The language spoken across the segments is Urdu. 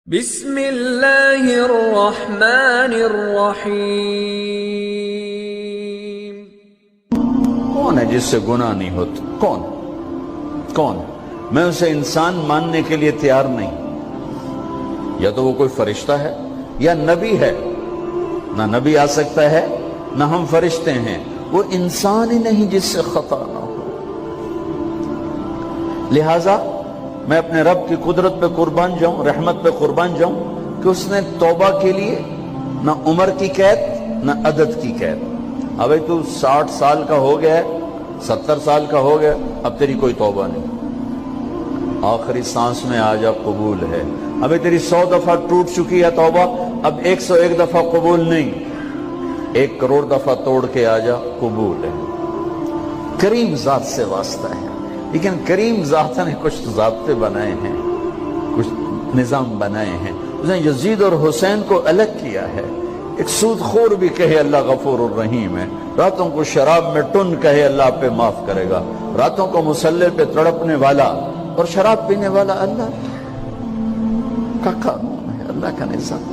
بسم اللہ الرحمن الرحیم۔ کون ہے جس سے گناہ نہیں ہوتا؟ کون؟ میں اسے انسان ماننے کے لیے تیار نہیں۔ یا تو وہ کوئی فرشتہ ہے یا نبی ہے۔ نہ نبی آ سکتا ہے نہ ہم فرشتے ہیں، وہ انسان ہی نہیں جس سے خطا نہ ہو۔ لہذا میں اپنے رب کی قدرت پہ قربان جاؤں، رحمت پہ قربان جاؤں کہ اس نے توبہ کے لیے نہ عمر کی قید نہ عدد کی قید۔ اب تو 60 سال کا ہو گیا ہے، 70 سال کا ہو گیا، اب تیری کوئی توبہ نہیں، آخری سانس میں آ جا قبول ہے۔ ابھی تیری 100 دفعہ ٹوٹ چکی ہے توبہ، اب 101 دفعہ قبول نہیں، 1 کروڑ دفعہ توڑ کے آ جا قبول ہے۔ کریم ذات سے واسطہ ہے، لیکن کریم ذات نے کچھ ضابطے بنائے ہیں، کچھ نظام بنائے ہیں۔ اس نے یزید اور حسین کو الگ کیا ہے۔ ایک سود خور بھی کہے اللہ غفور الرحیم ہے، راتوں کو شراب میں ٹن کہے اللہ پہ معاف کرے گا، راتوں کو مصلی پہ تڑپنے والا اور شراب پینے والا اللہ کا قانون ہے، اللہ کا نظام۔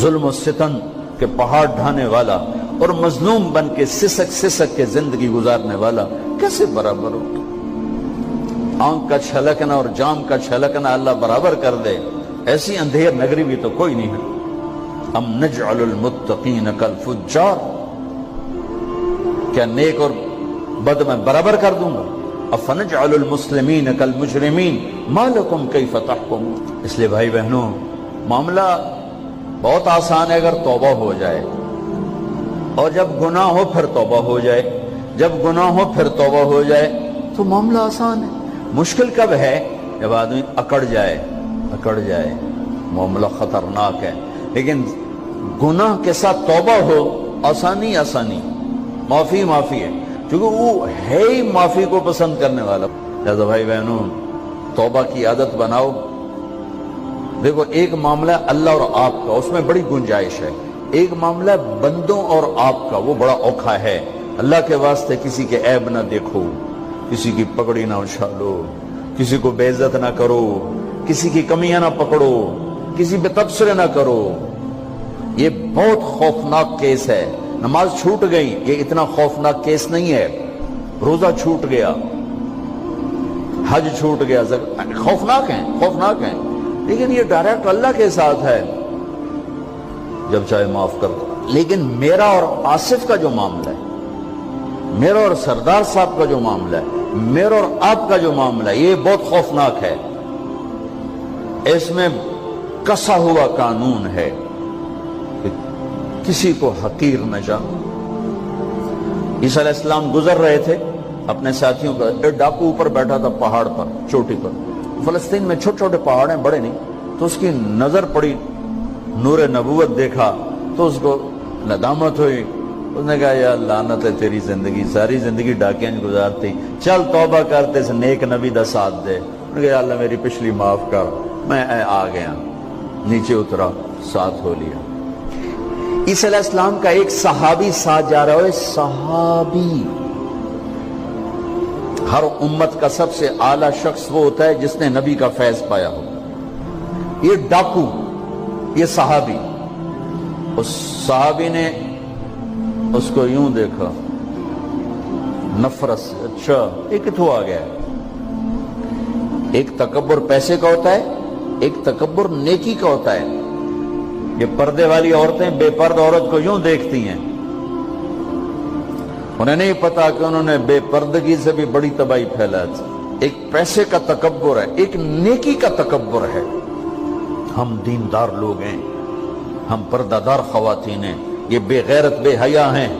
ظلم و ستم کے پہاڑ ڈھانے والا اور مظلوم بن کے سسک کے زندگی گزارنے والا کیسے برابر ہو؟ آنکھ کا چھلکنا اور جام کا چھلکنا اللہ برابر کر دے، ایسی اندھیر نگری بھی تو کوئی نہیں ہے۔ ام نجعل المتقین کالفجار، کیا نیک اور بد میں برابر کر دوں گا؟ افنجعل المسلمین کالمجرمین ما لکم کیف تحکمون۔ اس لیے بھائی بہنوں، معاملہ بہت آسان ہے اگر توبہ ہو جائے، اور جب گناہ ہو پھر توبہ ہو جائے، جب گناہ ہو پھر توبہ ہو جائے تو معاملہ آسان ہے۔ مشکل کب ہے؟ جب آدمی اکڑ جائے، معاملہ خطرناک ہے۔ لیکن گناہ کے ساتھ توبہ ہو، آسانی معافی ہے، کیونکہ وہ ہے ہی معافی کو پسند کرنے والا۔ لہذا بھائی بہنوں، توبہ کی عادت بناؤ۔ دیکھو، ایک معاملہ اللہ اور آپ کا، اس میں بڑی گنجائش ہے۔ ایک معاملہ بندوں اور آپ کا، وہ بڑا اوکھا ہے۔ اللہ کے واسطے کسی کے عیب نہ دیکھو، کسی کی پگڑی نہ اچھالو، کسی کو بے عزت نہ کرو، کسی کی کمیاں نہ پکڑو، کسی پہ تبصرے نہ کرو۔ یہ بہت خوفناک کیس ہے۔ نماز چھوٹ گئی، یہ اتنا خوفناک کیس نہیں ہے۔ روزہ چھوٹ گیا، حج چھوٹ گیا، خوفناک ہیں، لیکن یہ ڈائریکٹ اللہ کے ساتھ ہے، جب چاہے معاف کر دو۔ لیکن میرا اور آصف کا جو معاملہ ہے، میرا اور سردار صاحب کا جو معاملہ ہے، میرا اور آپ کا جو معاملہ ہے، یہ بہت خوفناک ہے۔ اس میں کسا ہوا قانون ہے کہ کسی کو حقیر نہ جانو۔ عیسیٰ علیہ السلام گزر رہے تھے اپنے ساتھیوں کا، ایک ڈاکو اوپر بیٹھا تھا پہاڑ پر، چوٹی پر۔ فلسطین میں چھوٹے چھوٹے پہاڑ ہیں، بڑے نہیں، تو اس کی نظر پڑی، نور نبوت دیکھا تو اس کو ندامت ہوئی۔ اس نے کہا یا لعنت ہے تیری زندگی، ساری زندگی ڈاکیاں گزارتی، چل توبہ کرتے سے نیک نبی دا ساتھ دے۔ انہوں نے کہا یا اللہ میری پچھلی معاف کر، میں آ گیا، نیچے اترا، ساتھ ہو لیا۔ عیسیٰ علیہ السلام کا ایک صحابی ساتھ جا رہا ہے، صحابی۔ ہر امت کا سب سے اعلیٰ شخص وہ ہوتا ہے جس نے نبی کا فیض پایا ہو۔ یہ ڈاکو، یہ صحابی، اس صحابی نے اس کو یوں دیکھا نفرت سے، اچھا یہ کتوں آ گیا ہے؟ ایک تکبر پیسے کا ہوتا ہے، ایک تکبر نیکی کا ہوتا ہے۔ یہ پردے والی عورتیں بے پرد عورت کو یوں دیکھتی ہیں، انہیں نہیں پتا کہ انہوں نے بے پردگی سے بھی بڑی تباہی پھیلا تھی۔ ایک پیسے کا تکبر ہے، ایک نیکی کا تکبر ہے۔ ہم دیندار لوگ ہیں، ہم پردہ دار خواتین ہیں، یہ بے غیرت بے حیا ہیں۔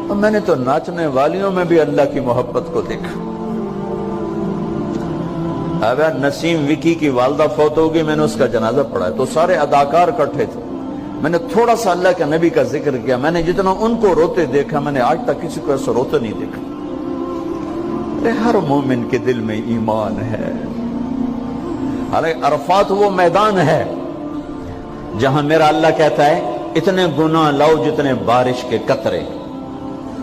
اور میں نے تو ناچنے والیوں میں بھی اللہ کی محبت کو دیکھا۔ اب نسیم وکی کی والدہ فوت ہوگی، میں نے اس کا جنازہ پڑھا تو سارے اداکار اکٹھے تھے۔ میں نے تھوڑا سا اللہ کے نبی کا ذکر کیا، میں نے جتنا ان کو روتے دیکھا، میں نے آج تک کسی کو ایسا روتے نہیں دیکھا۔ ہر مومن کے دل میں ایمان ہے۔ حالانکہ عرفات وہ میدان ہے جہاں میرا اللہ کہتا ہے اتنے گناہ لاؤ جتنے بارش کے قطرے،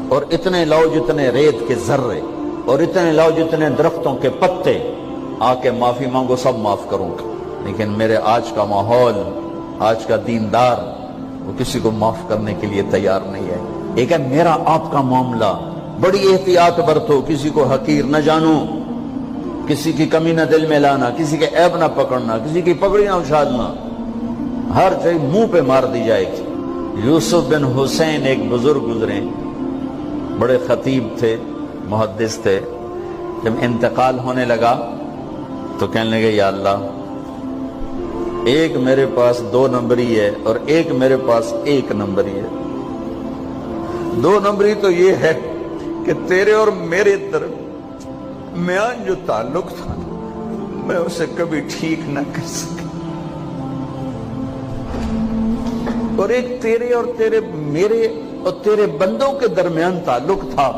اور اتنے لاؤ جتنے ریت کے ذرے، اور اتنے لاؤ جتنے درختوں کے پتے، آ کے معافی مانگو، سب معاف کروں گا۔ لیکن میرے آج کا ماحول، آج کا دیندار وہ کسی کو معاف کرنے کے لیے تیار نہیں ہے۔ ایک ہے میرا آپ کا معاملہ، بڑی احتیاط برتو، کسی کو حقیر نہ جانو، کسی کی کمی نہ دل میں لانا، کسی کے عیب نہ پکڑنا، کسی کی پگڑی نہ اچھالنا، ہر چیز منہ پہ مار دی جائے گی۔ یوسف بن حسین ایک بزرگ گزرے، بڑے خطیب تھے، محدث تھے۔ جب انتقال ہونے لگا تو کہنے لگے یا اللہ، ایک میرے پاس 2 نمبری ہے اور ایک میرے پاس 1 نمبری ہے۔ 2 نمبری تو یہ ہے کہ تیرے اور میرے درمیان جو تعلق تھا میں اسے کبھی ٹھیک نہ کر سکا، اور ایک تیرے اور میرے اور تیرے بندوں کے درمیان تعلق تھا،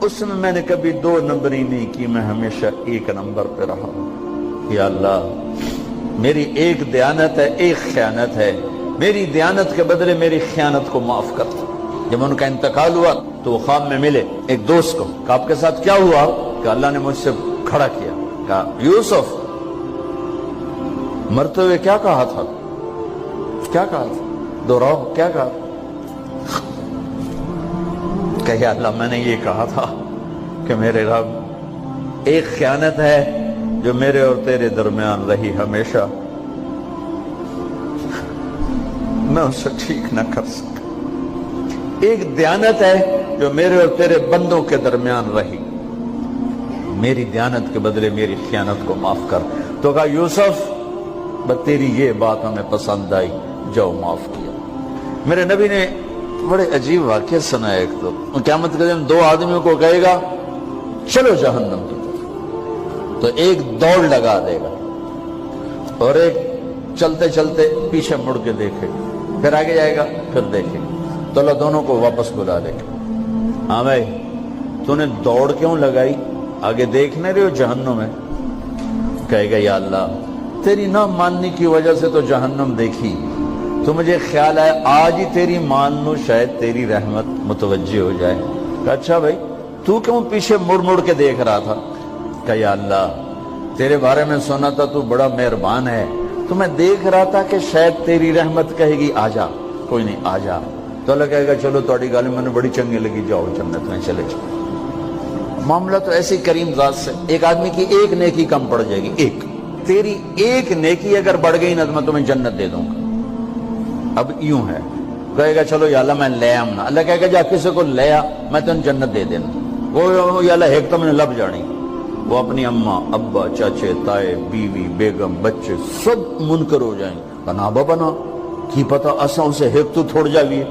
اس میں نے کبھی 2 نمبری نہیں کی، میں ہمیشہ 1 نمبر پہ رہا۔ یا اللہ، میری ایک دیانت ہے، ایک خیانت ہے، میری دیانت کے بدلے میری خیانت کو معاف کر۔ جب ان کا انتقال ہوا تو وہ خواب میں ملے ایک دوست کو، کہ آپ کے ساتھ کیا ہوا؟ کہ اللہ نے مجھ سے کھڑا کیا، کہا یوسف مرتے ہوئے کیا کہا تھا؟ کیا کہا تھا؟ دوہراؤ، کیا کہا؟ کہ یا اللہ، میں نے یہ کہا تھا کہ میرے رب، ایک خیانت ہے جو میرے اور تیرے درمیان رہی ہمیشہ، میں اسے ٹھیک نہ کر سکا۔ ایک دیانت ہے جو میرے اور تیرے بندوں کے درمیان رہی، میری دیانت کے بدلے میری خیانت کو معاف کر۔ تو کہا یوسف، بس تیری یہ بات ہمیں پسند آئی، جاؤ معاف کیا۔ میرے نبی نے بڑے عجیب واقعہ سنا ہے۔ ایک تو قیامت کے دن 2 آدمیوں کو کہے گا چلو جہنم کی طرف، تو ایک دوڑ لگا دے گا اور ایک چلتے چلتے پیچھے مڑ کے دیکھے، پھر آگے جائے گا، پھر دیکھے، تو اللہ دونوں کو واپس بلا لے گا۔ ہاں بھائی، تو نے دوڑ کیوں لگائی؟ آگے دیکھنے رہے ہو جہنم میں؟ کہے گا یا اللہ، تیری نہ ماننے کی وجہ سے تو جہنم دیکھی، تو مجھے خیال آیا آج ہی تیری مان لوں، شاید تیری رحمت متوجہ ہو جائے۔ کہا اچھا بھائی، تو کیوں پیچھے مڑ مڑ کے دیکھ رہا تھا؟ کہ یا اللہ، تیرے بارے میں سنا تھا تو بڑا مہربان ہے، تو میں دیکھ رہا تھا کہ شاید تیری رحمت کہے گی آ جا۔ کوئی نہیں، آ جا۔ تو اللہ کہے گا چلو تھوڑی گالی میں نے بڑی چنگی لگی، جاؤ جنت میں چلے جاؤ۔ معاملہ تو ایسی کریم ذات سے، ایک آدمی کی ایک نیکی کم پڑ جائے گی، ایک تیری ایک نیکی اگر بڑھ گئی نا تو میں تمہیں جنت دے دوں گا۔ اب یوں ہے، کہے گا چلو یا اللہ میں لے آؤں نا، اللہ کہے گا جا کسی کو لے آ، میں تمہیں جنت دے دینا۔ وہ یا اللہ ایک تو میں نے لب جانی، وہ اپنی اماں، ابا، چاچے، تائے، بیوی، بیگم، بچے سب منکر ہو جائیں۔ بنا بنا کی پتا اساں اسے ایک تو تھوڑ جاوی،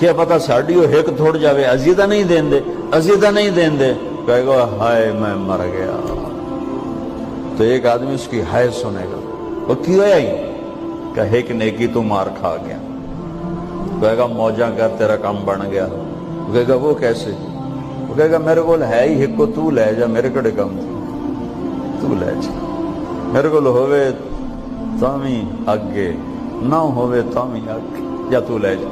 کیا پتا ساڑی وہ ایک تھوڑ جاوے، عزیدہ نہیں دین دے، عزیدہ نہیں دین دے۔ کہے گا ہائے میں مر گیا۔ تو ایک آدمی اس کی ہائے سنے گا، وہ کیوں آئی؟ کہے کہ نیکی تو مار کھا گیا۔ کہے گا موجاں کر، تیرا کام بن گیا۔ کہے گا وہ کیسے؟ وہ کہے گا میرے کو ہے ہی ایک کو، تو لے جا، میرے کڑے کام تھی، تو لے جا، میرے کو ہوئے تامی آگے، نہ ہوئے تامی آگے، یا تو لے جا۔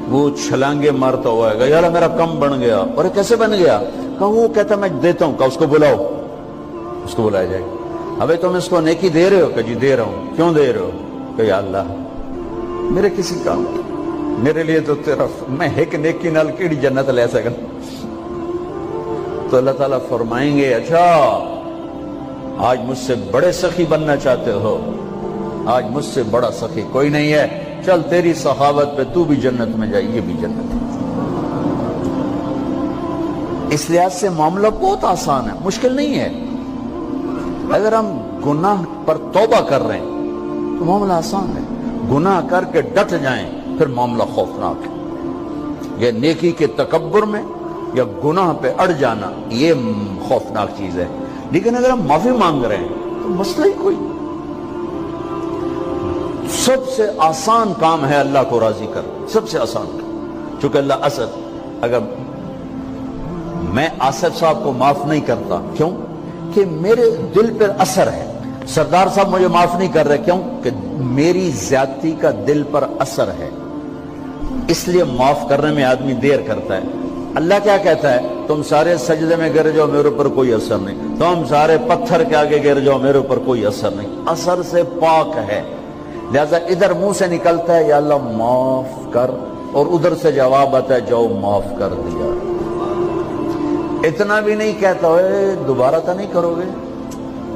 وہ چھلانگے مارتا ہوا ہے، یار میرا کم بن گیا۔ اور کیسے بن گیا؟ کہ وہ کہتا میں دیتا ہوں، کہ اس کو بلاؤ، اس کو بلایا جائے گا۔ ابھی تم اس کو نیکی دے رہے ہو؟ کہ جی دے رہا ہوں۔ کیوں دے رہے ہو؟ کہ یا اللہ میرے کسی کام کی، میرے لیے تو تیرا، میں ایک نیکی نال کیڑی جنت لے سکا۔ تو اللہ تعالیٰ فرمائیں گے اچھا آج مجھ سے بڑے سخی بننا چاہتے ہو؟ آج مجھ سے بڑا سخی کوئی نہیں ہے، چل تیری سخاوت پہ تو بھی جنت میں جائے، یہ بھی جنت ہے۔ اس لحاظ سے معاملہ بہت آسان ہے، مشکل نہیں ہے۔ اگر ہم گناہ پر توبہ کر رہے ہیں تو معاملہ آسان ہے، گناہ کر کے ڈٹ جائیں پھر معاملہ خوفناک ہے۔ یہ نیکی کے تکبر میں یا گناہ پہ اڑ جانا یہ خوفناک چیز ہے۔ لیکن اگر ہم معافی مانگ رہے ہیں تو مسئلہ ہی کوئی، سب سے آسان کام ہے اللہ کو راضی کر، سب سے آسان کام۔ چونکہ اللہ اسد، اگر میں آصف صاحب کو معاف نہیں کرتا، کیوں کہ میرے دل پر اثر ہے، سردار صاحب مجھے معاف نہیں کر رہے، کیوں کہ میری زیادتی کا دل پر اثر ہے، اس لیے معاف کرنے میں آدمی دیر کرتا ہے۔ اللہ کیا کہتا ہے؟ تم سارے سجدے میں گر جاؤ میرے اوپر کوئی اثر نہیں، تم سارے پتھر کے آگے گر جاؤ میرے اوپر کوئی اثر نہیں، اثر سے پاک ہے۔ لہذا ادھر منہ سے نکلتا ہے یا اللہ معاف کر، اور ادھر سے جواب آتا ہے جاؤ معاف کر دیا۔ اتنا بھی نہیں کہتا اے دوبارہ تو نہیں کرو گے،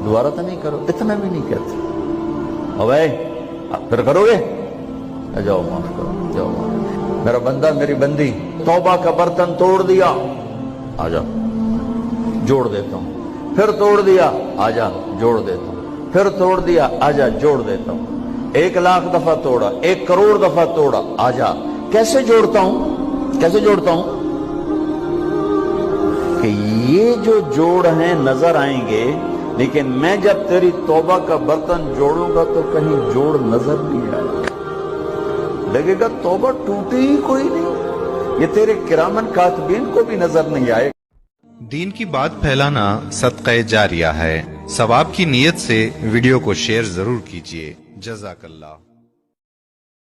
دوبارہ تو نہیں کرو، اتنا بھی نہیں کہتا، اوے پھر کرو گے، جاؤ معاف کرو، جاؤ معاف۔ میرا بندہ میری بندی توبہ کا برتن توڑ دیا، آجا جوڑ دیتا ہوں، پھر توڑ دیا، آجا جوڑ دیتا ہوں، پھر توڑ دیا، آجا جوڑ دیتا ہوں، 1,00,000 دفعہ توڑا، 1 کروڑ دفعہ توڑا، آجا۔ کیسے جوڑتا ہوں؟ کیسے جوڑتا ہوں؟ کہ یہ جو جوڑ ہیں نظر آئیں گے، لیکن میں جب تیری توبہ کا برتن جوڑوں گا تو کہیں جوڑ نظر نہیں آئے گا، لگے گا توبہ ٹوٹی ہی کوئی نہیں، یہ تیرے کرامن کاتبین کو بھی نظر نہیں آئے گا۔ دین کی بات پھیلانا صدقہ جاریہ ہے، ثواب کی نیت سے ویڈیو کو شیئر ضرور کیجیے۔ جزاک اللہ۔